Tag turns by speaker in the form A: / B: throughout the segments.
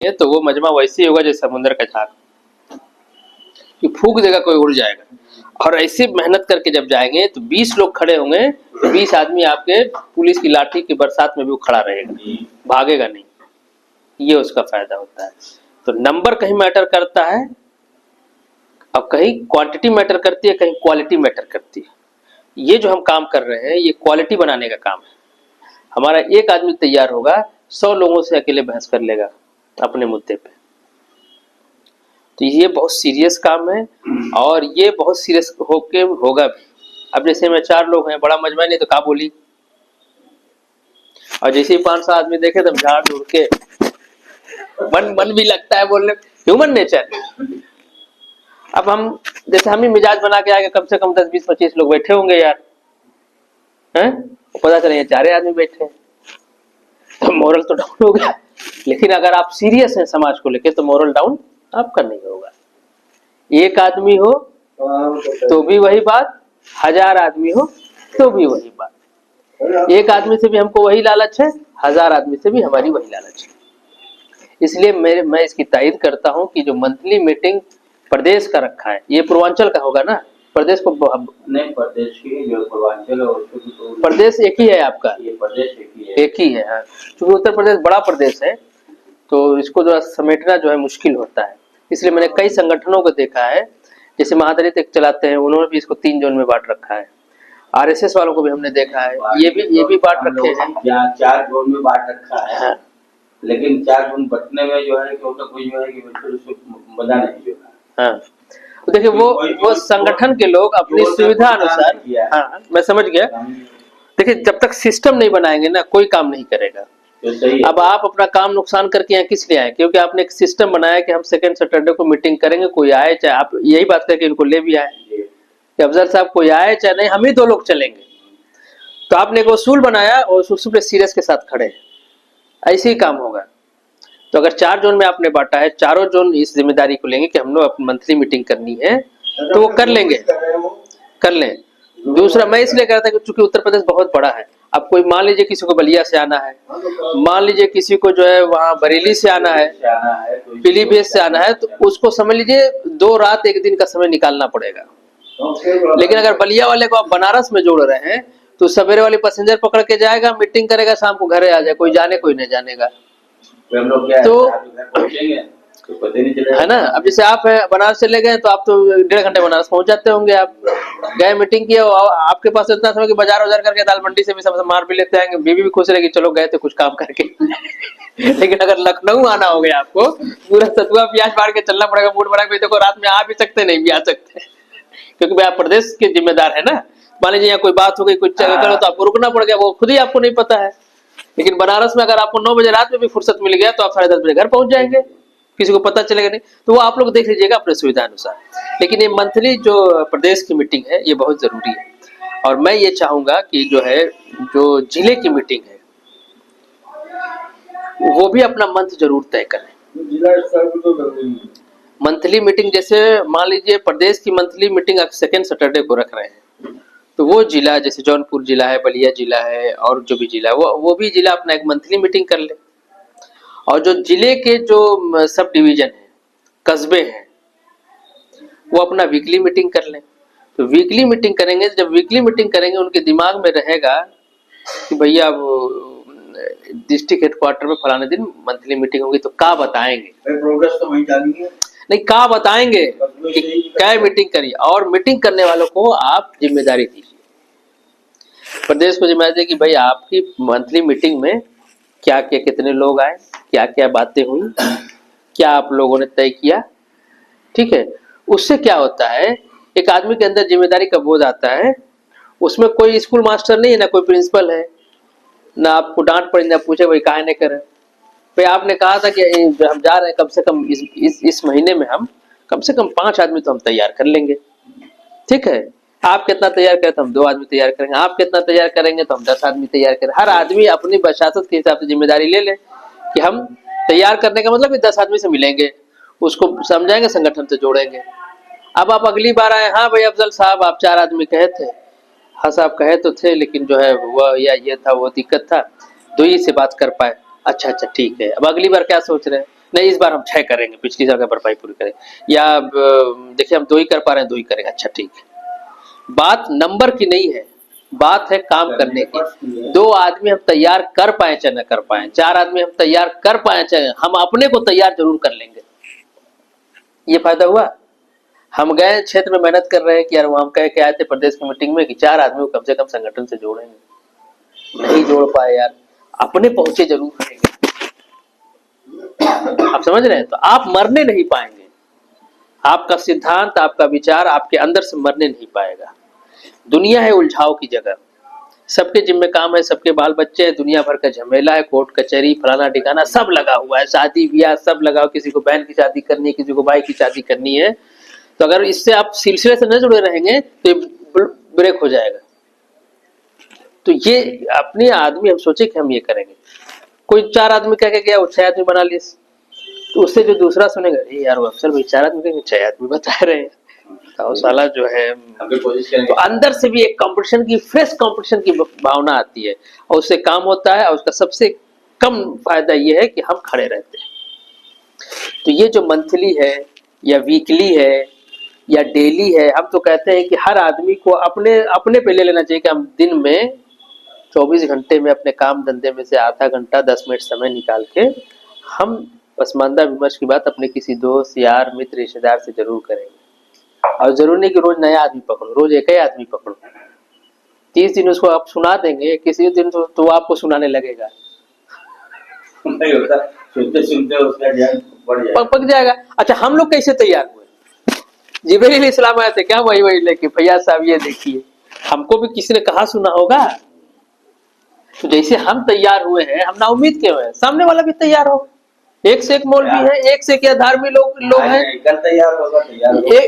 A: ये तो वो मजमा वैसे ही होगा जैसे समुद्र का झाग, कि फूंक देगा कोई उड़ जाएगा। और ऐसे मेहनत करके जब जाएंगे तो 20 लोग खड़े होंगे, तो 20 आदमी आपके पुलिस की लाठी की बरसात में भी वो खड़ा रहेगा, भागेगा नहीं। ये उसका फायदा होता है। तो नंबर कहीं मैटर करता है, अब कहीं क्वांटिटी मैटर करती है, कहीं क्वालिटी मैटर करती है। ये जो हम काम कर रहे हैं ये क्वालिटी बनाने का काम है। हमारा एक आदमी तैयार होगा, 100 लोगों से अकेले बहस कर लेगा अपने मुद्दे पे। तो ये बहुत सीरियस काम है और ये बहुत सीरियस होके होगा भी। अब जैसे में 4 लोग हैं, बड़ा मजमा नहीं तो का बोली, और जैसे ही 500 आदमी देखे तो झाड़ झूड़ के मन भी लगता है बोलने, ह्यूमन नेचर। अब हम जैसे हम ही मिजाज बना के आगे, कम से कम 10 20 25 लोग बैठे होंगे यार, हैं, पता चले 4 आदमी बैठे हैं, तो मोरल तो डाउन हो गया। लेकिन अगर आप सीरियस हैं समाज को लेके तो मोरल डाउन आपका नहीं होगा। एक आदमी हो तो भी वही बात, 1000 आदमी हो तो भी वही बात। एक आदमी से भी हमको वही लालच है, 1000 आदमी से भी हमारी वही लालच है। इसलिए मैं इसकी तायद करता हूं कि जो मंथली मीटिंग प्रदेश का रखा है, ये पूर्वांचल का होगा ना, प्रदेश को
B: नहीं, प्रदेश की जो पूर्वांचल है
A: प्रदेश एक ही है आपका,
B: ये प्रदेश
A: एक ही है। हाँ, क्योंकि उत्तर प्रदेश बड़ा प्रदेश है तो इसको जो समेटना जो है मुश्किल होता है। इसलिए मैंने कई संगठनों को देखा है, जैसे महादलित एक चलाते हैं, उन्होंने भी इसको 3 जोन में बांट रखा है। आरएसएस वालों को भी हमने देखा है, ये भी बांट रखे हैं,
B: 4 जोन में बांट रखा है। हाँ। लेकिन 4 जोन बंटने में जो है कि कोई जो है कि मजा नहीं जो है।
A: हाँ, तो देखिए वो संगठन के लोग अपनी सुविधा अनुसार, हाँ मैं समझ गया। देखिए जब तक सिस्टम नहीं बनाएंगे ना कोई काम नहीं करेगा। अब आप अपना काम नुकसान करके यहाँ किस लिए आए, क्योंकि आपने एक सिस्टम बनाया कि हम सेकंड सैटरडे को मीटिंग करेंगे, कोई आए चाहे, आप यही बात करके इनको ले भी आए कि अफजल साहब कोई आए चाहे नहीं, हम ही 2 लोग चलेंगे। तो आपने एक उसूल बनाया और उस उसूल पे सीरियस के साथ खड़े, ऐसे ही काम होगा। तो अगर 4 जोन में आपने बांटा है, चारों जोन इस जिम्मेदारी को लेंगे कि हम लोग अपनी मंथली मीटिंग करनी है, तो वो कर लेंगे, कर लें। दूसरा मैं इसलिए कहता कि चूंकि उत्तर प्रदेश बहुत बड़ा है, अब कोई मान लीजिए किसी को बलिया से आना है, मान लीजिए किसी को जो है वहां बरेली से आना है, पीलीभीत से आना है, तो उसको समझ लीजिए 2 रात 1 दिन का समय निकालना पड़ेगा। लेकिन अगर बलिया वाले को आप बनारस में जोड़ रहे हैं तो सवेरे वाली पैसेंजर पकड़ के जाएगा, मीटिंग करेगा, शाम को घरे आ जाए, कोई जाने कोई नहीं जानेगा। तो है ना, अब जैसे आप बनारस चले गए तो आप तो 1.5 घंटे बनारस पहुंच जाते होंगे, आप गए मीटिंग किया, आपके पास इतना समय कि बाजार उजार करके दाल मंडी से भी सब मार भी लेते हैं, बीवी भी खुश रहेगी चलो गए थे कुछ काम करके। लेकिन अगर लखनऊ आना हो गया आपको, पूरा सतुआ प्याज बाढ़ के चलना पड़ेगा, मूड बना के, देखो रात में आ भी सकते नहीं भी आ सकते, क्योंकि भाई आप प्रदेश के जिम्मेदार है ना। मान लीजिए यहाँ कोई बात हो गई, कुछ करो तो आपको रुकना पड़ गया, वो खुद ही आपको नहीं पता है। लेकिन बनारस में अगर आपको 9 बजे रात में भी फुर्सत मिल गया तो आप 10:30 बजे घर पहुंच जाएंगे, किसी को पता चलेगा नहीं। तो वो आप लोग देख लीजिएगा अपने सुविधा अनुसार। लेकिन ये मंथली जो प्रदेश की मीटिंग है ये बहुत जरूरी है, और मैं ये चाहूंगा कि जो है जो जिले की मीटिंग है वो भी अपना मंथ जरूर तय करें।
B: जिला स्तर पर तो जरूरी है
A: मंथली मीटिंग, जैसे मान लीजिए प्रदेश की मंथली मीटिंग आप सेकेंड सैटरडे को रख रहे हैं, तो वो जिला जैसे जौनपुर जिला है, बलिया जिला है, और जो भी जिला है वो भी जिला अपना एक मंथली मीटिंग कर ले। और जो जिले के जो सब डिवीजन है, कस्बे हैं, वो अपना वीकली मीटिंग कर लें। तो वीकली मीटिंग करेंगे, जब वीकली मीटिंग करेंगे उनके दिमाग में रहेगा कि भैया अब डिस्ट्रिक्ट हेडक्वार्टर में फलाने दिन मंथली मीटिंग होगी, तो का बताएंगे,
B: प्रोग्रेस तो वही जानी है,
A: नहीं का बताएंगे कि क्या मीटिंग करिए। और मीटिंग करने वालों को आप जिम्मेदारी दीजिए, प्रदेश को जिम्मेदारी दीजिए कि भाई आपकी मंथली मीटिंग में क्या क्या, कितने लोग आए, क्या क्या बातें हुई, क्या आप लोगों ने तय किया। ठीक है, उससे क्या होता है, एक आदमी के अंदर जिम्मेदारी का बोझ आता है। उसमें कोई स्कूल मास्टर नहीं है, ना कोई प्रिंसिपल है, ना आपको डांट पड़े, ना पूछे भाई काहे नहीं करे। भाई आपने कहा था कि हम जा रहे हैं, कम से कम इस महीने में हम कम से कम 5 आदमी तो हम तैयार कर लेंगे। ठीक है, आप कितना तैयार करें तो हम 2 आदमी तैयार करेंगे, आप कितना तैयार करेंगे तो हम 10 आदमी तैयार करें। हर आदमी अपनी बशासत के हिसाब से जिम्मेदारी ले ले कि हम तैयार करने का मतलब 10 आदमी से मिलेंगे, उसको समझाएंगे, संगठन से जोड़ेंगे। अब आप अगली बार आए, हाँ भाई अफजल साहब आप 4 आदमी कहे थे, हाँ साहब कहे तो थे, लेकिन जो है वह या ये था वो दिक्कत था, 2 ही से बात कर पाए। अच्छा ठीक है, अब अगली बार क्या सोच रहे हैं, नहीं इस बार हम 6 करेंगे, पिछली साल का भरपाई पूरी करें, या देखिए हम 2 ही कर पा रहे हैं 2 ही करेंगे, अच्छा ठीक है। बात नंबर की नहीं है, बात है काम करने की। 2 आदमी हम तैयार कर पाए चाहे न कर पाए, 4 आदमी हम तैयार कर पाए चाहे, हम अपने को तैयार जरूर कर लेंगे। ये फायदा हुआ। हम गए क्षेत्र में मेहनत कर रहे हैं कि यार हम कह के आए थे प्रदेश की मीटिंग में कि 4 आदमी को कम से कम संगठन से जोड़ेंगे, नहीं जोड़ पाए यार, अपने पहुंचे जरूर रहेंगे। आप समझ रहे हैं? तो आप मरने नहीं पाएंगे, आपका सिद्धांत, आपका विचार आपके अंदर से मरने नहीं पाएगा। दुनिया है उलझाव की जगह, सबके जिम्मे काम है, सबके बाल बच्चे हैं, दुनिया भर का झमेला है, कोर्ट कचहरी फलाना ठिकाना सब लगा हुआ है, शादी ब्याह सब लगा, किसी को बहन की शादी करनी है, किसी को भाई की शादी करनी है। तो अगर इससे आप सिलसिले से न जुड़े रहेंगे तो ब्रेक हो जाएगा। तो ये अपने आदमी हम सोचे कि हम ये करेंगे, कोई 4 आदमी कह के गया वो 6 आदमी बना लिए, तो उससे जो दूसरा सुनेगा अरे यार वो अफसर भाई 4 आदमी कहेंगे 6 आदमी बता रहे हैं, तो साला जो है तो अंदर से भी एक कंपटीशन की, फ्रेश कंपटीशन की भावना आती है और उससे काम होता है। और उसका सबसे कम फायदा ये है कि हम खड़े रहते हैं। तो ये जो मंथली है या वीकली है या डेली है, हम तो कहते हैं कि हर आदमी को अपने अपने पे ले लेना चाहिए कि हम दिन में 24 घंटे में अपने काम धंधे में से आधा घंटा 10 मिनट समय निकाल के हम पसमानदा विमर्श की बात अपने किसी दोस्त यार मित्र रिश्तेदार से जरूर करेंगे। और जरूर नहीं कि रोज नया आदमी पकड़ो, रोज एक ही आदमी पकड़ो, 30 दिन उसको आप सुना देंगे, किसी दिन तो आपको सुनाने लगेगा,
B: नहीं होता, सुनते सुनते उसका ज्ञान बढ़ जाएगा,
A: पक जाएगा। अच्छा हम लोग कैसे तैयार हुए? जिब्रील इस्लाम आए थे क्या वही लेके, भैया साहब ये देखिए, हमको भी किसी ने कहा सुना होगा। तो जैसे हम तैयार हुए हैं, हम ना उम्मीद क्यों है, सामने वाला भी तैयार हो। एक से एक मौलवी है, एक से एक धार्मिक लोग हैं,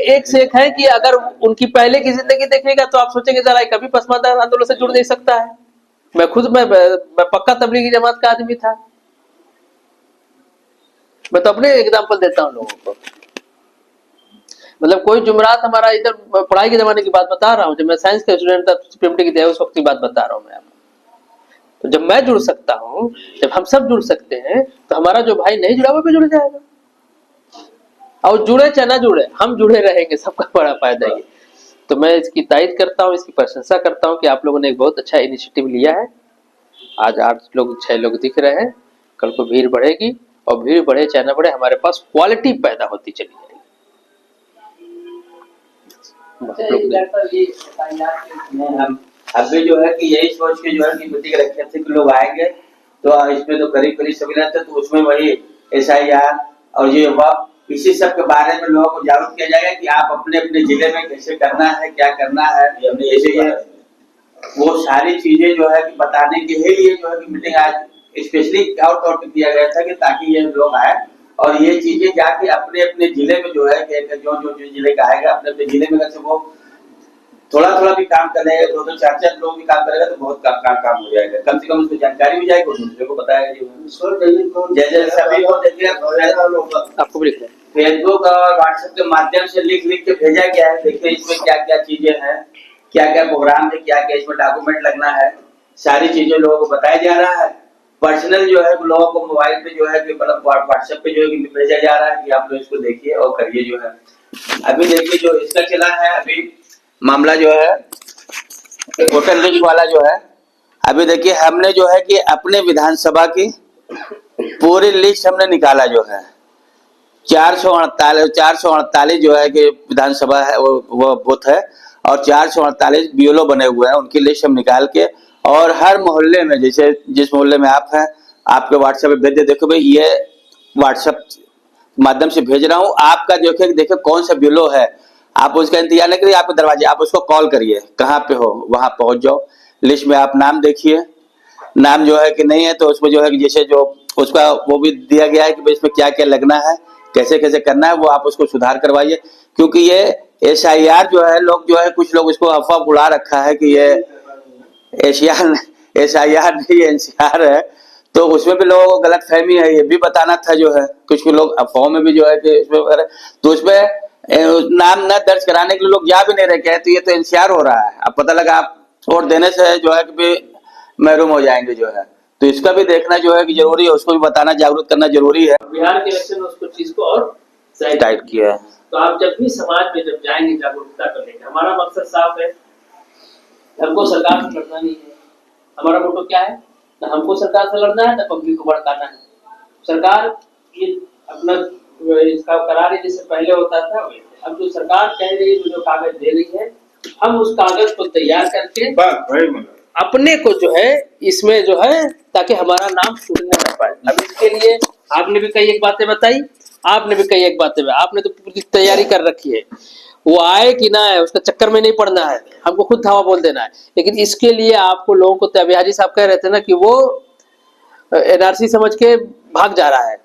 A: एक से एक है कि अगर उनकी पहले की जिंदगी देखेगा तो आप सोचेंगे जरा कभी पसमानदा आंदोलन से जुड़ नहीं सकता है। मैं खुद मैं पक्का तबलीगी जमात का आदमी था, मैं तो अपने एग्जाम्पल देता हूँ लोगों को। मतलब कोई जुमरात हमारा इधर पढ़ाई के जमाने की बात बता रहा हूँ, जब मैं साइंस का स्टूडेंट था, पीएमटी की उस वक्त की बात बता रहा हूँ मैं आपको। तो जब मैं जुड़ सकता हूँ, जब हम सब जुड़ सकते हैं, तो हमारा जो भाई नहीं जुड़ा वो भी जुड़ जाएगा। और जुड़े चाहे ना जुड़े, हम जुड़े रहेंगे, सबका बड़ा फायदा है। तो मैं इसकी तारीफ करता हूँ, इसकी प्रशंसा करता हूँ कि आप लोगों ने एक बहुत अच्छा इनिशिएटिव लिया है। आज 8 लोग 6 लोग दिख रहे हैं, कल को भीड़ बढ़ेगी, और भीड़ बढ़े चाहे ना बढ़े, हमारे पास क्वालिटी पैदा होती चली जाएगी।
B: अभी जो है कि यही सोच के जो है कि मीटिंग रखे थे कि लोग आएंगे, तो इसमें तो करीब करीब सभी रहते, तो उसमें वही SIR और ये वक्त इसी सब के बारे में लोगों को जागरूक किया जाएगा कि आप अपने अपने जिले में कैसे करना है, क्या करना है, ये वो सारी चीजें जो है कि बताने के लिए जो है कि मीटिंग आज स्पेशली तौर पे किया गया था कि ताकि ये लोग आए और ये चीजें जाके अपने अपने जिले में जो है कि जो जिले का आएगा अपने अपने जिले में कैसे वो थोड़ा थोड़ा भी काम करेगा, 2-2 4-4 लोग भी काम करेगा तो बहुत काम हो जाएगा। कम से कम उसको जानकारी भी जाएगी और दूसरे को बताएगा। जैसे सभी को देखिए
A: आपको भी लिखना है,
B: फेसबुक और व्हाट्सएप के माध्यम से लिख के भेजा गया है, देखिए इसमें क्या क्या चीजें हैं, क्या क्या प्रोग्राम है, क्या क्या इसमें डॉक्यूमेंट लगना है, सारी चीजें लोगों को बताया जा रहा है। पर्सनल जो है लोगों को मोबाइल पे जो है कि मतलब व्हाट्सएप पे जो है भेजा जा रहा है कि आप लोग इसको देखिए और करिए। जो है अभी देखिए जो इसका चला है अभी मामला जो है वोटर लिस्ट वाला जो है, अभी देखिए हमने जो है कि अपने विधानसभा की पूरी लिस्ट हमने निकाला जो है 448 जो है कि विधानसभा है वो बूथ है और 448 BLO बने हुए हैं, उनकी लिस्ट हम निकाल के और हर मोहल्ले में जैसे जिस मोहल्ले में आप हैं आपके व्हाट्सएप पे भेज दे। देखो भाई ये व्हाट्सएप माध्यम से भेज रहा हूँ, आपका जो है देखो कौन सा BLO है, आप उसका इंतजार नहीं करिए, आपके दरवाजे आप उसको कॉल करिए, कहाँ पे हो वहां पहुंच जाओ, लिस्ट में आप नाम देखिए, नाम जो है कि नहीं है तो उसमें जो है कि जैसे जो उसका वो भी दिया गया है कि भाई इसमें क्या क्या लगना है, कैसे कैसे करना है, वो आप उसको सुधार करवाइए। क्योंकि ये SIR जो है लोग जो है कुछ लोग इसको अफवाह उड़ा रखा है कि ये SIR नहीं NCR है, तो उसमें भी लोगों को गलत फहमी है, ये भी बताना था जो है। कुछ लोग अफवाह में भी जो है कि इसमें तो उसमें नाम न दर्ज कराने के लिए लोग जा भी नहीं रहे, तो ये तो NCR हो रहा है, अब पता लगा आप वोट देने से जो है कि भी महरूम हो जाएंगे जो है। तो इसका भी देखना जो है कि जरूरी है, उसको भी बताना, जागरूक करना जरूरी है।
A: बिहार के इलेक्शन में उसको चीज को और
B: टाइट किया है।
A: तो आप जब भी समाज में जब जाएंगे जागरूकता कर लेंगे, हमारा मकसद साफ है, हमको सरकार से लड़ना नहीं है। हमारा मोटो क्या है, ना हमको सरकार से लड़ना है, ना पब्लिक को भड़काना है। सरकार ये अपना इसका करार है, जैसे पहले होता था वैसे। अब जो सरकार कह रही है, जो कागज दे रही है, हम उस कागज को तैयार करके अपने को जो है इसमें जो है, ताकि हमारा नाम छूटने न पाए। अब इसके लिए आपने भी कई एक बातें बताई, आपने भी कई एक बातें, आपने तो पूरी तैयारी कर रखी है। वो आए कि ना आए उसका चक्कर में नहीं पड़ना है, हमको खुद धावा बोल देना है। लेकिन इसके लिए आपको लोगों को, अभी हाजी साहब कह रहे थे ना कि वो एनआरसी समझ के भाग जा रहा है,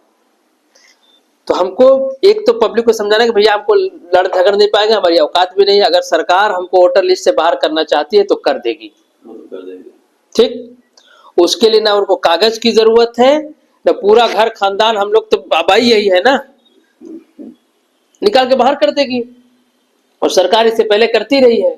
A: तो हमको एक तो पब्लिक को समझाना कि भैया हमको लड़ झगड़ नहीं पाएंगे, हमारी औकात भी नहीं है। अगर सरकार हमको वोटर लिस्ट से बाहर करना चाहती है तो कर देगी, ठीक। उसके लिए ना उनको कागज की जरूरत है, ना पूरा घर खानदान, हम लोग तो आबाई यही है ना, निकाल के बाहर कर देगी। और सरकार इससे पहले करती रही है,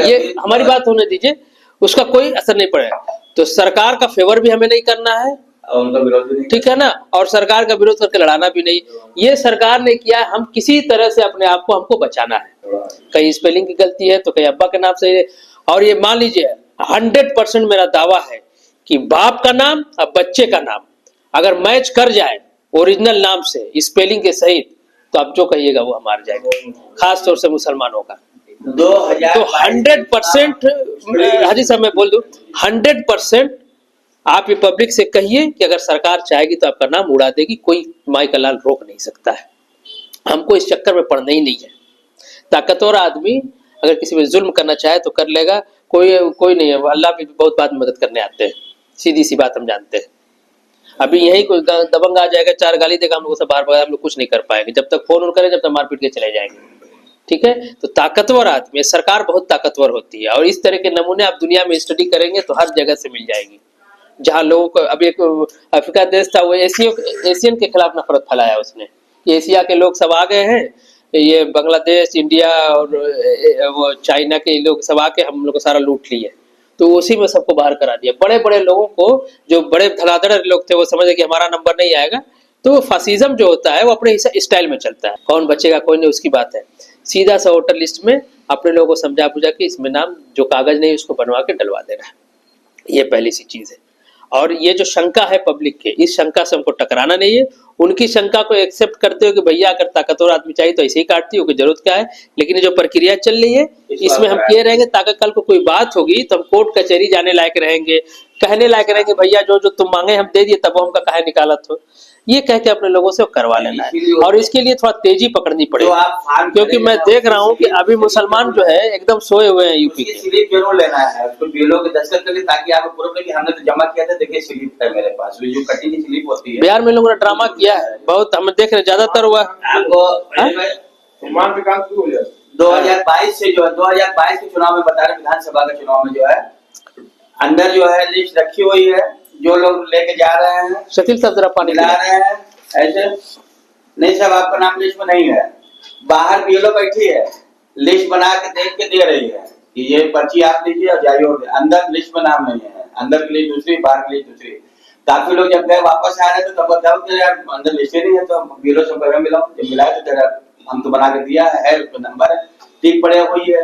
A: ये हमारी बात होने दीजिए, उसका कोई असर नहीं पड़ेगा। तो सरकार का फेवर भी हमें नहीं करना है,
B: उनका विरोध भी नहीं,
A: ठीक है ना, और सरकार का विरोध करके लड़ाना भी नहीं। ये सरकार ने किया, हम किसी तरह से अपने आप को हमको बचाना है। कहीं स्पेलिंग की गलती है तो कहीं अब्बा के नाम से, और ये मान लीजिए 100% मेरा दावा है कि बाप का नाम और बच्चे का नाम अगर मैच कर जाए ओरिजिनल नाम से स्पेलिंग के सहित, तो आप जो कहिएगा वो हम हार जाएंगे, खास तौर से मुसलमानों का।
B: 2000
A: तो 100% हाजी साहब मैं बोल दूं, 100% आप ये पब्लिक से कहिए कि अगर सरकार चाहेगी तो आपका नाम उड़ा देगी, कोई माई का लाल रोक नहीं सकता है। हमको इस चक्कर में पड़ना ही नहीं है। ताकतवर आदमी अगर किसी पे जुल्म करना चाहे तो कर लेगा, कोई नहीं है। अल्लाह भी बहुत बाद में मदद करने आते हैं, सीधी सी बात हम जानते हैं। अभी यही कोई दबंग आ जाएगा, 4 गाली देगा, हम लोग से बाहर भगा, हम लोग कुछ नहीं कर पाएंगे। जब तक फोन करे, जब तक मारपीट के चले जाएंगे, ठीक है। तो ताकतवर आदमी, सरकार बहुत ताकतवर होती है, और इस तरह के नमूने आप दुनिया में स्टडी करेंगे तो हर जगह से मिल जाएगी। जहाँ लोगों को, अभी एक अफ्रीका देश था, वो एशियन के खिलाफ नफरत फैलाया उसने, एशिया के लोग सब आ गए हैं, ये बांग्लादेश, इंडिया और वो चाइना के लोग सब आके हम लोग को सारा लूट लिए। तो उसी में सबको बाहर करा दिया। बड़े बड़े लोगों को, जो बड़े धड़ाधड़ लोग थे, वो समझे कि हमारा नंबर नहीं आएगा, तो फासिज्म जो होता है वो अपने स्टाइल में चलता है। कौन बचेगा कोई नहीं, उसकी बात है। सीधा सा वोटर लिस्ट में अपने लोगों को समझा बुझा के इसमें नाम जो कागज नहीं उसको बनवा के डलवा देना है, ये पहली सी चीज है। और ये जो शंका है पब्लिक के, इस शंका से हमको टकराना नहीं है। उनकी शंका को एक्सेप्ट करते हो कि भैया अगर ताकतवर आदमी चाहिए तो ऐसे ही काटती हो, कि जरूरत क्या है। लेकिन ये जो प्रक्रिया चल रही है इसमें हम किए रहेंगे, ताकि कल को कोई बात होगी तो हम कोर्ट कचहरी जाने लायक रहेंगे, कहने लायक रहेंगे भैया जो जो तुम मांगे हम दे दिए, तब हमका काहे निकाला तो, ये कह के अपने लोगों से करवा लेना है। और इसके लिए थोड़ा तेजी पकड़नी पड़ेगी, क्योंकि मैं देख रहा हूँ कि अभी मुसलमान जो है एकदम सोए हुए हैं यूपी के।
B: स्लिप जरूर लेना है, उसको बीएलओ के दस्तखत करके, ताकि आपको प्रूफ कि हमने तो जमा किया था, देखिए स्लिप है मेरे पास, जो कटी की स्लिप होती है।
A: बिहार में लोगों ने ड्रामा किया है बहुत, हम देख रहे ज्यादातर हुआ
B: आपको 2022 से जो है 2022 के चुनाव में बता रहे, विधानसभा के चुनाव में जो है अंदर जो है लिस्ट रखी हुई है, जो लोग लेके जा रहे हैं,
A: शकील साहब जरा पानी
B: ला रहे हैं, ऐसे नहीं सब आपका नाम लिस्ट में नहीं है। बाहर बीएलओ बैठी है, लिस्ट बना के देख के दे रही है कि ये पर्ची आप लीजिए और जाइए, और अंदर लिस्ट में नाम नहीं है, अंदर के लिए दूसरी, बाहर के लिए दूसरी। काफी लोग जब गए वापस आ रहे थे तब बताओ कि यार अंदर लिस्ट ही नहीं है, तो बीएलओ से पैसा मिलाओ, जब मिलाया तो तेरा हम तो बना के दिया है, उसका नंबर है, ठीक पड़े हुई है।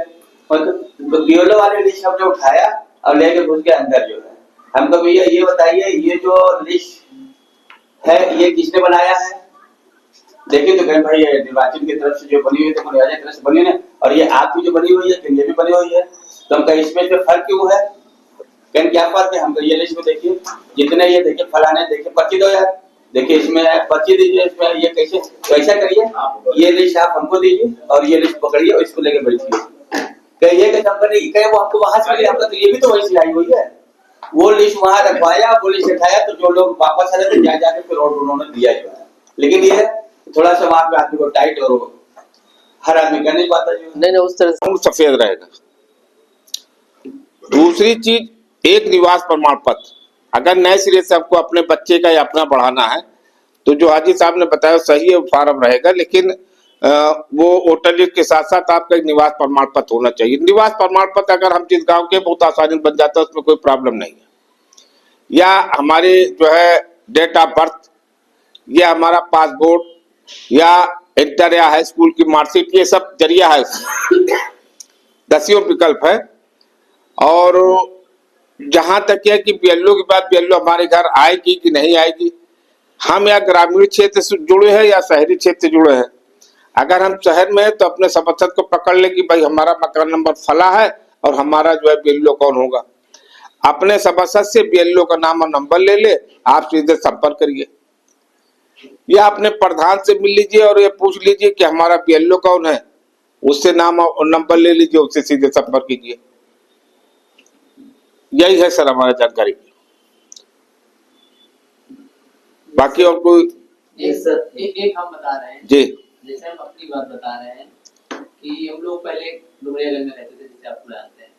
B: और तो बीएलओ वाले लिस्ट हमने उठाया और लेके घुस के अंदर जो है, हमको भैया ये बताइए ये जो लिस्ट है ये किसने बनाया है। देखिए तो कहें भाई ये निर्वाचन की तरफ से जो बनी हुई है, तो निर्वाचन की तरफ से बनी है, और ये आपकी जो बनी हुई है ये भी बनी हुई है, तो हम कहें इसमें से फर्क क्यों है। कहें क्या फर्क है, हम ये लिस्ट में देखिए जितने ये देखिए फलाने, देखिए पर्ची दो यार, देखिए इसमें पर्ची दीजिए, इसमें ये कैसे, तो ऐसा करिए ये लिस्ट आप हमको दीजिए और ये लिस्ट पकड़िए और इसको लेके बैठिए। कहिए कि कंपनी कहे वो हमको वहां से मिले, हमको तो ये भी तो वहीं से आई हुई है। वो लिस्ट वहां रखवाया, वो लिस्ट उठाया, तो जो लोग वापस आ रहे थे जा जाके फिर और उन्होंने दिया जो है। लेकिन ये थोड़ा सा वहां पे आदमी को टाइट, और हर आदमी कर नहीं पाता जो
A: नहीं उस तरह से
C: सफेद रहेगा। दूसरी चीज, एक निवास प्रमाण पत्र, अगर नए सिरे से आपको अपने बच्चे का या अपना बढ़ाना है तो जो हाजी साहब ने बताया सही है, फॉर्म रहेगा, लेकिन वो वोटर लिस्ट के साथ साथ आपका एक निवास प्रमाण पत्र होना चाहिए। निवास प्रमाण पत्र अगर हम जिस गांव के बहुत आसानी बन जाता है, उसमें कोई प्रॉब्लम नहीं है। या हमारी जो है डेट ऑफ बर्थ या हमारा पासपोर्ट या इंटर या हाई स्कूल की मार्कशीट, ये सब जरिया है। 10 विकल्प है। और जहां तक है कि बीएलओ के बाद बीएलओ हमारे घर आएगी कि नहीं आएगी, हम या ग्रामीण क्षेत्र से जुड़े हैं या शहरी क्षेत्र से जुड़े हैं। अगर हम शहर में हैं तो अपने सभासद को पकड़ ले कि भाई हमारा मकान नंबर फला है और हमारा जो है बीएलओ कौन होगा। अपने सभासद से बीएलओ का नाम और नंबर ले ले, आप सीधे संपर्क करिए, या अपने प्रधान से मिल लीजिए और ये पूछ लीजिए कि हमारा बीएलओ कौन है, उससे नाम और नंबर ले लीजिए, उससे सीधे संपर्क कीजिए। यही है सर हमारा जानकारी की। बाकी और कोई
D: एक हम बता रहे हैं
C: जी,
D: जैसे हम अपनी बात बता रहे हैं कि हम लोग पहले डुमरियागंज में रहते थे, जैसे आप जानते हैं,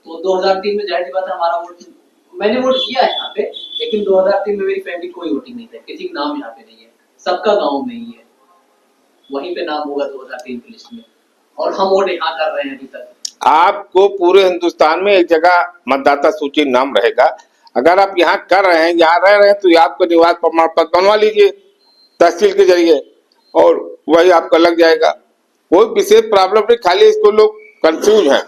D: तो 2003 में जाहिर सी बात है हमारा वोट, मैंने वोट किया है यहाँ पे, लेकिन 2003 में मेरी फैमिली कोई वोटिंग नहीं था, किसी का नाम यहाँ पे नहीं है, सबका गाँव में ही है, वहीं पे नाम होगा 2003 की लिस्ट में, और हम वोट यहाँ कर रहे हैं अभी तक।
C: आपको पूरे हिंदुस्तान में एक जगह मतदाता सूची नाम रहेगा। अगर आप यहाँ कर रहे हैं, यहाँ रह रहे हैं, तो आपको निवास प्रमाण पत्र बनवा लीजिए तहसील के जरिए, और वही आपका लग जाएगा। कोई विशेष प्रॉब्लम नहीं, खाली इसको लोग कंफ्यूज हैं।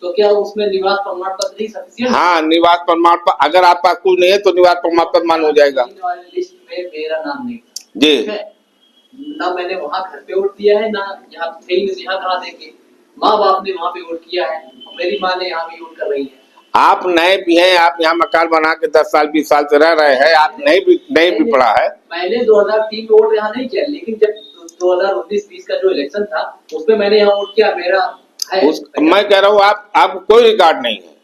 D: तो क्या उसमें निवास प्रमाण पत्र ही सफिशिएंट?
C: हाँ, निवास प्रमाण पत्र अगर आपका कुछ नहीं है तो निवास प्रमाण पत्र मान हो जाएगा।
D: लिस्ट में मेरा नाम नहीं था
C: जी,
D: ना, मैंने वहाँ घर पे वोट दिया है, ना यहाँ थे, यहाँ कहाँ देखे, माँ बाप ने वहाँ पे वोट किया है, मेरी माँ ने यहाँ भी वोट कर रही है।
C: आप नए भी हैं, आप यहाँ मकान बना के 10 साल 20 साल से रह रहे हैं, आप नहीं भी पढ़ा है।
D: मैंने 2003 में वोट यहाँ नहीं किया, लेकिन जब 2019-20 का जो इलेक्शन था उसमें मैंने यहाँ वोट किया, मेरा है।
C: मैं कह रहा हूँ आपको कोई रिकॉर्ड नहीं है।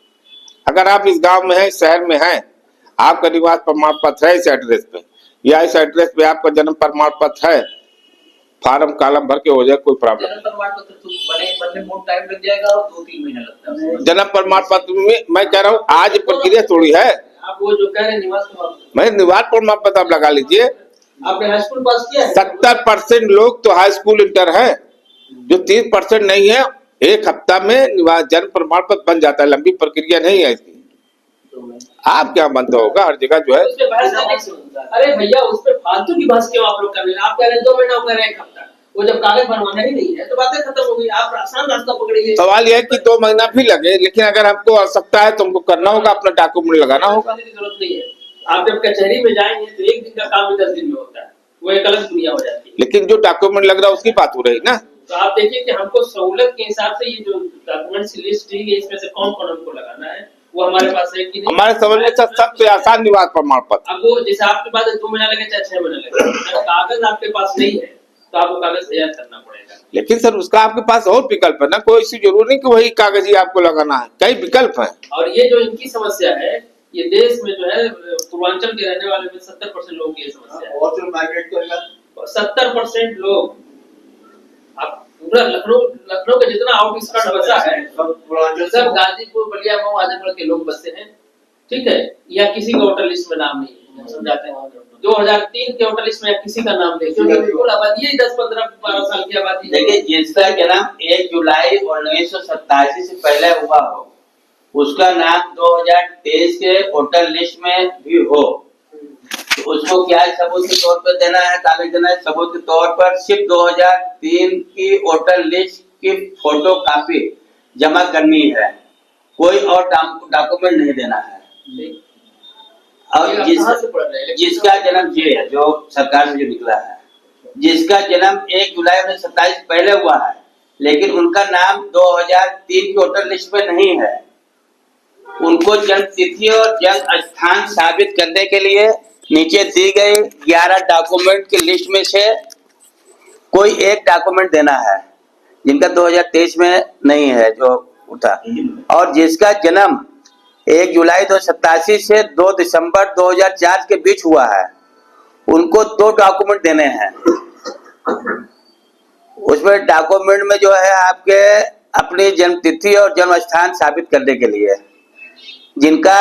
C: अगर आप इस गांव में हैं, इस शहर में हैं, आपका निवास प्रमाण पत्र है इस एड्रेस पे, या इस एड्रेस पे आपका जन्म प्रमाण पत्र है, फार्म कॉलम भर के हो जाए, कोई प्रॉब्लम
D: जन्म प्रमाण पत्र तो बनने बहुत टाइम लग जाएगा और 2-3 महीना लगता है।
C: जन्म प्रमाण पत्र में मैं कह रहा हूँ आज प्रक्रिया थोड़ी है।
D: आप वो जो कह रहे हैं निवास प्रमाण पत्र,
C: मैं निवास प्रमाण पत्र आप लगा लीजिए।
D: आपने हाई स्कूल पास किया है?
C: 70% लोग तो हाई स्कूल इंटर है, जो 30% नहीं है, 1 हफ्ता में निवास जन्म प्रमाण पत्र बन जाता है। लंबी प्रक्रिया नहीं है इसकी। आप क्या बनता होगा हर जगह जो है।
D: अरे भैया उस पर फालतू की बहस क्यों आप लोग कर रहे हैं? आप कह रहे हैं 2 महीना, कह रहे हैं 1 हफ्ता, वो जब कागज बनवाना ही नहीं है तो बातें खत्म हो गई। आप आसान रास्ता पकड़िए।
C: सवाल यह है कि 2 महीना भी लगे, लेकिन अगर हमको आवश्यकता है तो हमको करना होगा, अपना डॉक्यूमेंट लगाना होगा।
D: जरूरत नहीं है। आप जब कचहरी में जाएंगे तो 1 दिन का काम भी 10 दिन में होता है, वो एक अलग दुनिया हो जाती है।
C: लेकिन जो डॉक्यूमेंट लग रहा है उसकी बात हो रही ना।
D: तो आप देखिए कि हमको सहूलत के हिसाब से ये जो डॉक्यूमेंट्स की लिस्ट दी है, इसमें से कौन कौन हमको लगाना है, वो हमारे पास है कि नहीं।
C: हमारे समझ में सबसे आसान निवास प्रमाण पत्र।
D: अब वो जैसे आपके पास 2 महीना लगे चाहे 6 महीना लगे, अगर कागज आपके पास नहीं है तो आपको कागज तैयार करना पड़ेगा।
C: लेकिन सर उसका आपके पास और विकल्प है ना, कोई ऐसी जरूरी नहीं कि वही कागज ही आपको लगाना है, कई विकल्प है।
D: और ये जो इनकी समस्या है, ये देश में जो है पूर्वांचल के रहने वाले में 70% लोगों की ये समस्या है।
B: और जो माइग्रेट करेगा
D: 70% लोग, आप पूरा लखनऊ का जितना आउटस्कर्ट बचा है सब गाजीपुर, बलिया, मऊ, आजमगढ़ के लोग बसे हैं, ठीक है। या किसी का वोटर लिस्ट में नाम नहीं है, समझाते हैं 2003 के वोटर लिस्ट में किसी का नाम नहीं, क्योंकि बिल्कुल आबादी 10-15-12 साल की आबादी।
B: देखिए जिसका जन्म 1 जुलाई 1987 से पहले हुआ हो, उसका नाम 2023 के वोटर लिस्ट में भी हो, तो उसको क्या सबूत के तौर पर देना है, कागज देना है? सबूत के तौर पर सिर्फ 2003 की वोटर लिस्ट की फोटो कॉपी जमा करनी है, कोई और डॉक्यूमेंट नहीं देना है। और जिसका जन्म ये है, जो सरकार से जो निकला है, जिसका जन्म 1 जुलाई 1927 पहले हुआ है, लेकिन उनका नाम 2003 की वोटर लिस्ट में नहीं है, उनको जन्म तिथि और जन्म स्थान साबित करने के लिए नीचे दी गई 11 डॉक्यूमेंट की लिस्ट में से कोई एक डॉक्यूमेंट देना है, जिनका 2023 में नहीं है जो उठा। और जिसका जन्म 1 जुलाई 1987 से 2 दिसंबर 2004 के बीच हुआ है, उनको 2 डॉक्यूमेंट देने हैं। उसमें डॉक्यूमेंट में जो है आपके अपनी जन्म तिथि और जन्म स्थान साबित करने के लिए, जिनका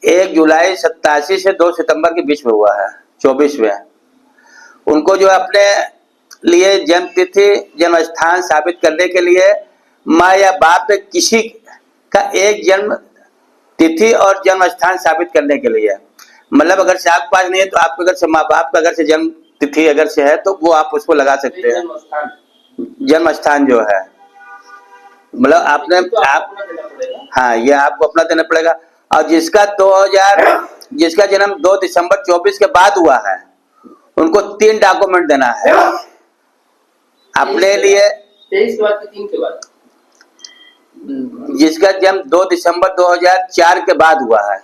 B: 1 जुलाई 87 से 2 सितंबर के बीच में हुआ है 24 में, उनको जो अपने लिए जन्म तिथि जन्म स्थान साबित करने के लिए माँ या बाप किसी का एक जन्म तिथि और जन्म स्थान साबित करने के लिए। मतलब अगर से आपके पास नहीं है तो आपके अगर से माँ बाप का अगर से जन्म तिथि अगर से है तो वो आप उसको लगा सकते हैं, जन्म स्थान जो है। मतलब आपने आप हाँ, ये आपको अपना देना पड़ेगा। और जिसका जिसका जन्म 2 दिसंबर 24 के बाद हुआ है उनको 3 डॉक्यूमेंट देना है अपने लिए।
A: 23 के बाद 3 के बाद
B: जिसका जन्म 2 दिसंबर 2004 के बाद हुआ है,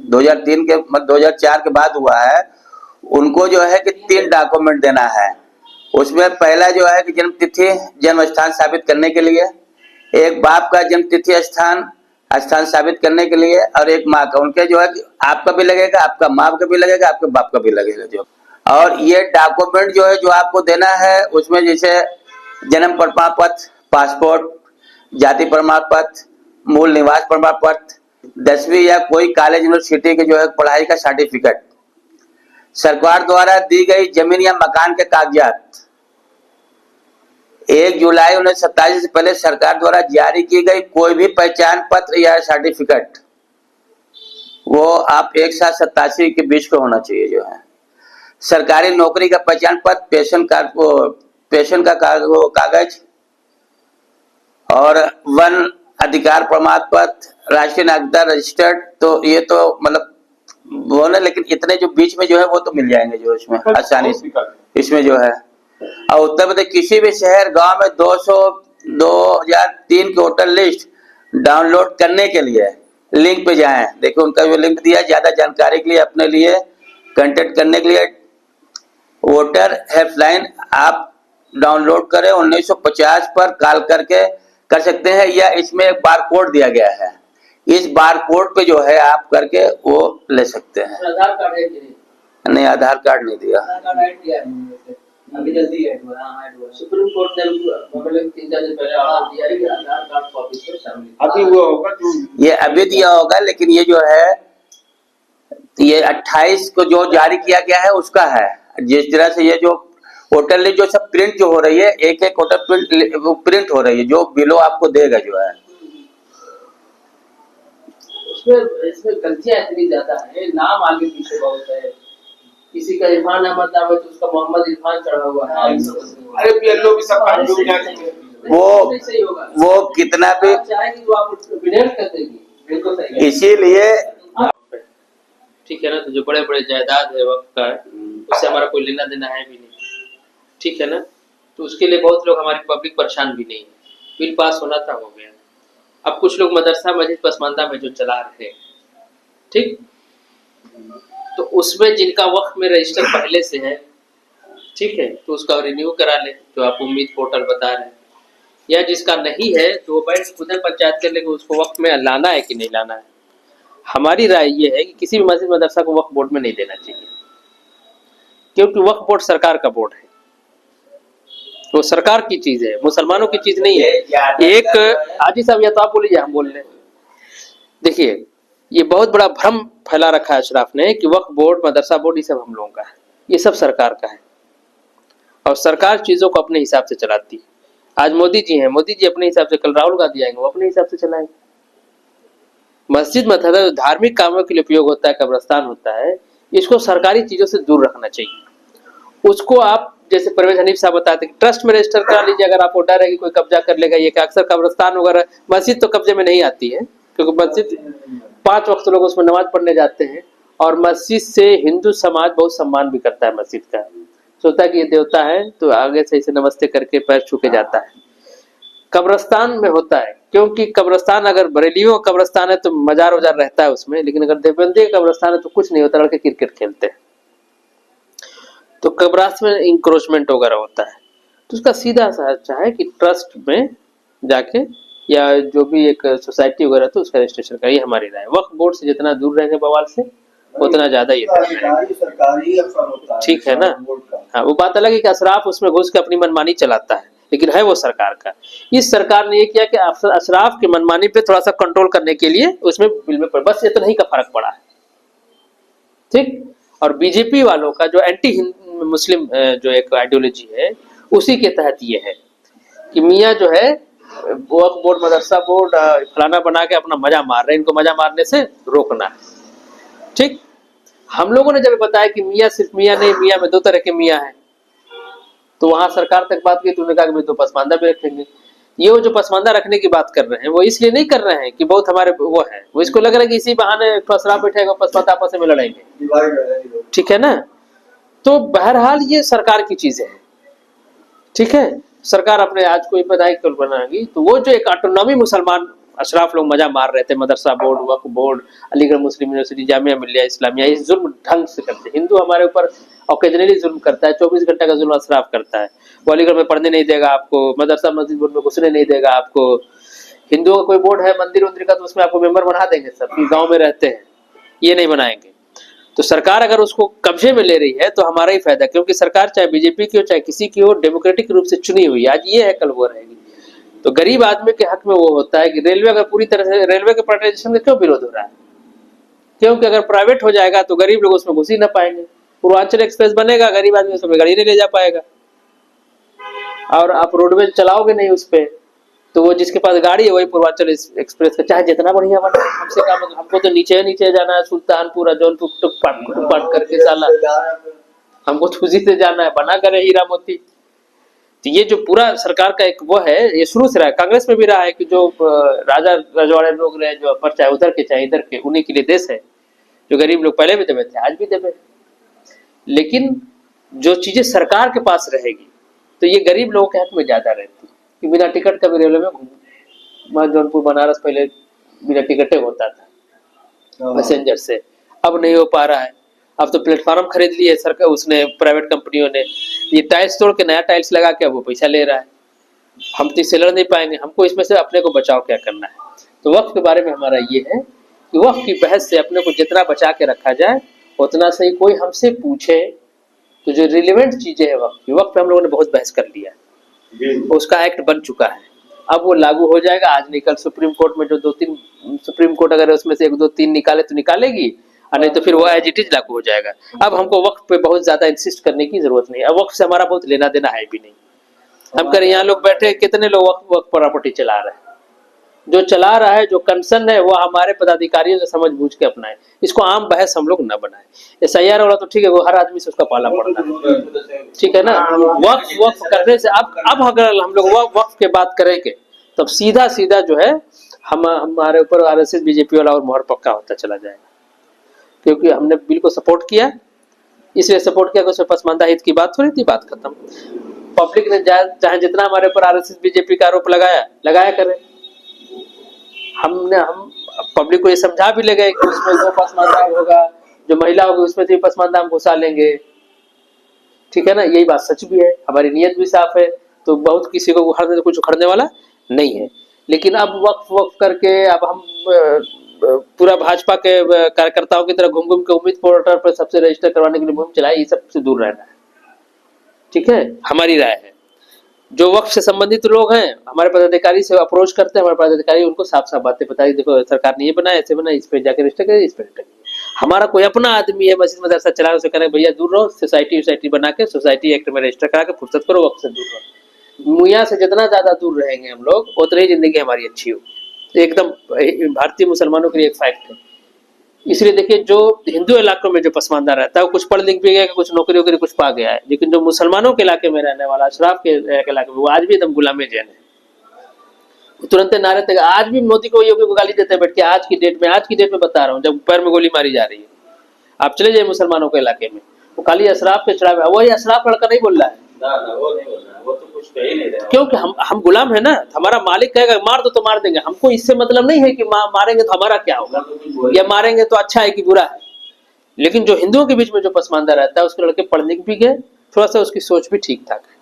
B: 2003 के मतलब 2004 के बाद हुआ है, उनको जो है कि 3 डॉक्यूमेंट देना है। उसमें पहला जो है कि जन्म तिथि जन्म स्थान साबित करने के लिए, एक बाप का जन्म तिथि स्थान साबित करने के लिए, और एक माँ का। उनके जो है आपका भी लगेगा, आपका माँ का भी लगेगा, आपके बाप का भी लगेगा जो। और ये डॉक्यूमेंट जो है जो आपको देना है उसमें जैसे जन्म प्रमाण पत्र, पासपोर्ट, जाति प्रमाण पत्र, मूल निवास प्रमाण पत्र, 10वीं या कोई कॉलेज यूनिवर्सिटी के जो है पढ़ाई का सर्टिफिकेट, सरकार द्वारा दी गई जमीन या मकान के कागजात, 1 जुलाई 1987 से पहले सरकार द्वारा जारी की गई कोई भी पहचान पत्र या सर्टिफिकेट, वो आप 1 साल 87 के बीच का होना चाहिए जो है। सरकारी नौकरी का पहचान पत्र, पेंशन का कागज, और वन अधिकार प्रमाण पत्र, राष्ट्रीय नागरिकता रजिस्टर्ड। तो ये तो मतलब वो ना, लेकिन इतने जो बीच में जो है वो तो मिल जाएंगे जो इसमें आसानी से इसमें जो है। और उत्तर प्रदेश किसी भी शहर गांव में 2003 की वोटर लिस्ट डाउनलोड करने के लिए लिंक पे जाएं। देखो उनका जो लिंक दिया, ज्यादा जानकारी के लिए अपने लिए कांटेक्ट करने के लिए वोटर हेल्पलाइन आप डाउनलोड करें, 1950 पर कॉल करके कर सकते हैं, या इसमें एक बार कोड दिया गया है, इस बार कोड पे जो है आप करके वो ले सकते हैं।
A: आधार कार्ड है कि
B: नहीं, आधार कार्ड नहीं दिया।
A: आधार कार्ड ऐड किया है अभी जल्दी ऐड हुआ। हाँ, ऐड हुआ। सुप्रीम कोर्ट ने मतलब 3-4 दिन पहले ऑर्डर दिया है कि आधार कार्ड कॉपी से शामिल।
C: अभी वो होगा जो
B: ये अभी दिया होगा, लेकिन ये जो है ये 28 को जो जारी किया गया है उसका है। जिस तरह से ये जो वोटर लिस्ट जो सब प्रिंट जो हो रही है, एक वोटर प्रिंट हो रही है, जो बिलो आपको देगा जो है।
A: इसमें गलतियां इतनी ज्यादा है, नाम आगे पीछे बहुत है। किसी का इरफान अहमद नाम है तो उसका मोहम्मद इरफान चढ़ा हुआ है।
C: अरे पीएलओ भी सब डूब जाएंगे।
B: वो कितना भी
A: चाहेगी तो आप विडेंट कर देगी, बिल्कुल सही।
B: इसीलिए
A: ठीक है ना। तो जो बड़े बड़े जायदाद है वक्त का है, उससे हमारा कोई लेना देना है भी नहीं, ठीक है ना। तो उसके लिए बहुत लोग हमारी पब्लिक परेशान भी नहीं है। बिल पास होना था, हो गया। अब कुछ लोग मदरसा मस्जिद पसमानदा में जो चला रहे हैं, ठीक, तो उसमें जिनका वक्त में रजिस्टर पहले से है, ठीक है, तो उसका रिन्यू करा ले, जो आप उम्मीद पोर्टल बता रहे हैं। या जिसका नहीं है तो वो बैठ खुद पंचायत कर ले कि उसको वक्त में लाना है कि नहीं लाना है। हमारी राय ये है कि किसी भी मस्जिद मदरसा को वक्फ बोर्ड में नहीं देना चाहिए, क्योंकि वक्फ बोर्ड सरकार का बोर्ड है, वो सरकार की चीज है, मुसलमानों की चीज नहीं है। एक हाजी साहब या तो आप बोलिए हम बोल रहे हैं। देखिए ये बहुत बड़ा भ्रम फैला रखा है अशराफ ने कि वक्फ बोर्ड मदरसा बोर्ड ये सब हम लोगों का है, ये सब सरकार का है, और सरकार चीजों को अपने हिसाब से चलाती है। आज मोदी जी हैं, मोदी जी अपने हिसाब से, कल राहुल गांधी आएंगे वो अपने हिसाब से चलाएंगे। मस्जिद मतलब धार्मिक कामों के लिए उपयोग होता है, कब्रिस्तान होता है, इसको सरकारी चीजों से दूर रखना चाहिए। उसको आप जैसे परवेज हनीफ साहब बताते हैं ट्रस्ट में रजिस्टर करा लीजिए, अगर आपको डर है कि कोई कब्जा कर लेगा। ये अक्सर कब्रिस्तान वगैरह, मस्जिद तो कब्जे में नहीं आती है, क्योंकि मस्जिद 5 वक्त लोग उसमें नमाज पढ़ने जाते हैं, और मस्जिद से हिंदू समाज बहुत सम्मान भी करता है मस्जिद का, सोचता है कि ये देवता है, तो आगे से इसे नमस्ते करके पैर छू के जाता है। कब्रिस्तान में होता है, क्योंकि कब्रिस्तान अगर बरेलियों का कब्रिस्तान है तो मजार वजार रहता है उसमें, लेकिन अगर देवबंदी का कब्रिस्तान है तो कुछ नहीं होता, लड़के क्रिकेट खेलते हैं। तो कब्रिस्तान में इंक्रोचमेंट वगैरह होता है, तो उसका सीधा सा अच्छा है कि ट्रस्ट में जाके या जो भी एक सोसाइटी वगैरह तो उसका रजिस्ट्रेशन करिए। हमारी राय वक्फ बोर्ड से जितना दूर रहेंगे बवाल से उतना ज्यादा ये
E: सरकारी अफसर होता है,
A: ठीक है ना। हाँ, वो बात अलग है कि अशराफ उसमें घुस के अपनी मनमानी चलाता है, लेकिन है वो सरकार का। इस सरकार ने ये किया कि अशराफ की मनमानी पे थोड़ा सा कंट्रोल करने के लिए उसमें बिल में बस इतना ही का फर्क पड़ा है, ठीक। और बीजेपी वालों का जो एंटी मुस्लिम जो एक आइडियोलॉजी है, उसी के तहत ये है कि मियाँ जो है वक्फ बोर्ड, मदरसा बोर्ड फलाना बना के अपना मजा मार रहे हैं, इनको मजा मारने से रोकना है। ठीक, हम लोगों ने जब बताया कि मियाँ सिर्फ मियाँ नहीं, मियाँ में 2 तरह के मियाँ हैं, तो वहां सरकार तक बात की तो उन्होंने कहा कि 2 पसमानदा भी रखेंगे। ये वो जो पसमानदा रखने की बात कर रहे हैं वो इसलिए नहीं कर रहे हैं कि बहुत हमारे वो है, वो इसको लग रहा है कि इसी बहाने शराब बैठेगा, पसमानदा आपस में लड़ेंगे,
E: डिवाइड है ये लोग।
A: ठीक है ना। तो बहरहाल ये सरकार की चीजें हैं, ठीक है। सरकार अपने आज कोई विधायक कल बनाएगी, तो वो जो एक ऑटोनॉमी मुसलमान अशराफ लोग मजा मार रहे थे, मदरसा बोर्ड, वक्फ बोर्ड, अलीगढ़ मुस्लिम यूनिवर्सिटी, जामिया मिल्लिया इस्लामिया, इस जुल्म ढंग से करते हैं। हिंदू हमारे ऊपर ओकेजनली जुल्म करता है, 24 घंटे का जुल्म अशराफ करता है। वो अलीगढ़ में पढ़ने नहीं देगा आपको, मदरसा मस्जिद बोर्ड में घुसने नहीं देगा आपको। हिंदुओं का कोई बोर्ड है मंदिर उंदिर का, तो उसमें आपको मेंबर बना देंगे, सब गाँव में रहते हैं, ये नहीं बनाएंगे। तो सरकार अगर उसको कब्जे में ले रही है तो हमारा ही फायदा, क्योंकि सरकार चाहे बीजेपी की हो चाहे किसी की हो, डेमोक्रेटिक रूप से चुनी हुई, आज ये है कल वो रहेगी। तो गरीब आदमी के हक में वो होता है कि रेलवे अगर पूरी तरह से, रेलवे के प्राइवेटाइजेशन का क्यों विरोध हो रहा है? क्योंकि अगर प्राइवेट हो जाएगा तो गरीब लोग उसमें घुस ही ना पाएंगे। पूर्वांचल एक्सप्रेस बनेगा, गरीब आदमी उसमें गाड़ी नहीं ले जा पाएगा, और आप रोडवेज चलाओगे नहीं उस पे, तो वो जिसके पास गाड़ी है वही पूर्वांचल एक्सप्रेस का चाहे जितना बढ़िया बना, हमसे क्या मतलब, हमको तो नीचे जाना है, सुल्तानपुर जौनपुर टुक पाट करके साला, हमको तो उसी से जाना है, बना करे हीरा मोती। तो ये जो पूरा सरकार का एक वो है, ये शुरू से रहा है, कांग्रेस में भी रहा है कि जो राजा रजवाड़े लोग रहे, जो पर चाहे उधर के चाहे इधर के, उन्हीं के लिए देश है। जो गरीब लोग पहले भी दबे थे, आज भी दबे। लेकिन जो चीजें सरकार के पास रहेगी तो ये गरीब लोगों के हक में ज्यादा रहती, कि बिना टिकट का भी रेलवे में घूम, जौनपुर बनारस पहले बिना टिकटे होता था पैसेंजर से, अब नहीं हो पा रहा है। अब तो प्लेटफॉर्म खरीद लिए सरकार, उसने प्राइवेट कंपनियों ने, ये टाइल्स तोड़ के नया टाइल्स लगा के अब वो पैसा ले रहा है। हम तो इससे लड़ नहीं पाएंगे, हमको इसमें से अपने को बचाव क्या करना है। तो वक्फ के बारे में हमारा ये है कि वक्फ की बहस से अपने को जितना बचा के रखा जाए उतना सही। कोई हमसे पूछे तो जो रिलेवेंट चीजें है वक्फ पे हम लोगों ने बहुत बहस कर लिया है, उसका एक्ट बन चुका है, अब वो लागू हो जाएगा। आज नहीं कल सुप्रीम कोर्ट में जो 2-3 सुप्रीम कोर्ट अगर उसमें से 1-2-3 निकाले तो निकालेगी, और नहीं तो फिर वो एज इट इज लागू हो जाएगा। अब हमको वक्फ पे बहुत ज्यादा इंसिस्ट करने की जरूरत नहीं है, अब वक्फ से हमारा बहुत लेना देना है भी नहीं। हम करें, यहाँ लोग बैठे कितने लोग वक्फ प्रॉपर्टी चला रहे हैं, जो चला रहा है, जो कंसर्न है, वो हमारे पदाधिकारियों से समझ बूझ के अपनाए, इसको आम बहस हम लोग न बनाए। SIR वाला तो ठीक है, वो हर आदमी से उसका पाला पड़ना है, ठीक है ना। वक्फ करने से अब अगर हम लोग वक्फ के बात करेंगे तब सीधा जो है हमारे ऊपर RSS BJP वाला और मोहर पक्का होता चला जाएगा, क्योंकि हमने बिल को सपोर्ट किया, इसलिए सपोर्ट किया कि उसमें पसमानदा हित की बात हो रही थी, बात खत्म। पब्लिक ने चाहे जितना हमारे ऊपर RSS BJP का आरोप लगाया करे, हम पब्लिक को ये समझा भी ले गए कि उसमें जो पसमानदा होगा, जो महिला होगी उसमें भी पसमानदा हम घुसा लेंगे, ठीक है ना। यही बात सच भी है, हमारी नीयत भी साफ है, तो बहुत किसी को उखाड़ने, कुछ उखड़ने वाला नहीं है। लेकिन अब वक्फ करके अब हम पूरा भाजपा के कार्यकर्ताओं की तरह घूम के उम्मीद पोर्टल पर सबसे रजिस्टर करवाने के लिए मुहिम चलाई, ये सबसे दूर रहना है, ठीक है, हमारी राय है। जो वक्फ से संबंधित लोग हैं हमारे पदाधिकारी से अप्रोच करते हैं, हमारे पदाधिकारी उनको साफ बातें बताई, देखो सरकार ने ये बनाया, ऐसे बनाया, इस पे जाकर रजिस्टर करिए, इस पे रजिस्टर करिए। हमारा कोई अपना आदमी है मस्जिद मदरसा चला रहा, उसे करें भैया दूर रहो, सोसाइटी बना के सोसाइटी एक्ट में रजिस्टर करा के फुर्सत करो, वक्फ से दूर रहो। मुया से जितना ज्यादा दूर रहेंगे हम लोग, उतनी ही जिंदगी हमारी अच्छी हो, एकदम भारतीय मुसलमानों के लिए एक फैक्ट है। इसलिए देखिए, जो हिंदू इलाकों में जो पसमानदा रहता है वो कुछ पढ़ लिख भी गया, कुछ नौकरी वोकरी कुछ पा गया है, लेकिन जो मुसलमानों के इलाके में रहने वाला, अशराफ के इलाके में, वो आज भी एकदम गुलामे जैन है। तुरंत नारे तक आज भी मोदी को योगी को गाली देते हैं बैठ के, आज की डेट में बता रहा हूँ, जब पैर में गोली मारी जा रही है, आप चले जाइए मुसलमानों के इलाके में, वो खाली अशराफ के चढ़ावे, वही अशराफ लड़का नहीं बोल रहा है,
B: वो नहीं बोल रहा, वो तो कुछ कह ही नहीं रहा,
A: क्योंकि हम गुलाम है ना। हमारा मालिक कहेगा मार दो तो मार देंगे, हमको इससे मतलब नहीं है कि मारेंगे तो हमारा क्या होगा, या मारेंगे तो अच्छा है कि बुरा है। लेकिन जो हिंदुओं के बीच में जो पसमानदा रहता है, उसके लड़के पढ़ने भी गए, थोड़ा सा उसकी सोच भी ठीक ठाक है,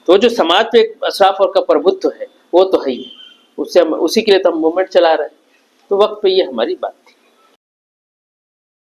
A: तो जो समाज पे एक अशराफ और का प्रभुत्व है वो तो है ही, उससे उसी के लिए तो हम मूवमेंट चला रहे हैं। तो वक्त पे ये हमारी बात थी।